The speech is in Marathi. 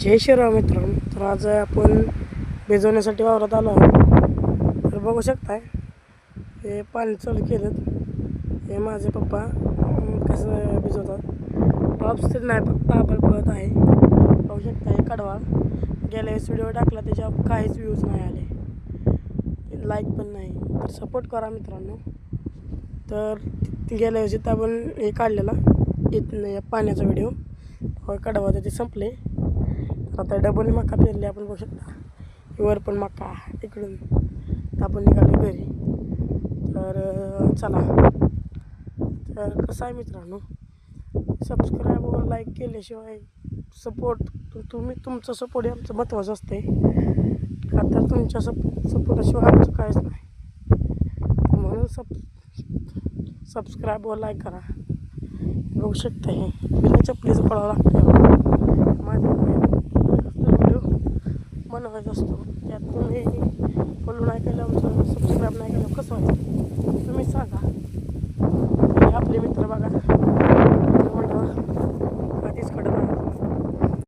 जय श्रीराम मित्रांनो. तर आज आपण भिजवण्यासाठी वावरात आलो आहोत. तर बघू शकताय हे पाणी चालू केलं. हे माझे पप्पा कसं भिजवतात. पाऊस तर नाही, फक्त आभाळ पडत आहे. बघू शकता हे कडवा गेल्या वेळेस व्हिडिओ टाकला त्याच्यावर काहीच व्ह्यूज नाही आले, लाईक पण नाही. तर सपोर्ट करा मित्रांनो. तर गेल्या वर्षी तर आपण हे काढलेला इथनं पाण्याचा व्हिडिओ कडवा ते संपले. आता डबल मका पेरली आपण, बघू शकता वर पण मका इकडून. आपण निघालो घरी. तर चला. तर कसं आहे मित्रांनो, सबस्क्राईब व लाईक केल्याशिवाय सपोर्ट तुमचं सपोर्ट हे आमचं महत्त्वाचं असते. का तर तुमच्या सपोर्टाशिवाय आमचं काहीच नाही. म्हणून सबस्क्राईब व लाईक करा. बघू शकता हे बिना चपलीचं पळावं लागतं. माझ्या व्हिडिओ बनवायचा असतो, त्यात तुम्ही फॉलो नाही केलं, आमचं सबस्क्राईब नाही केलं कसं व्हायचं.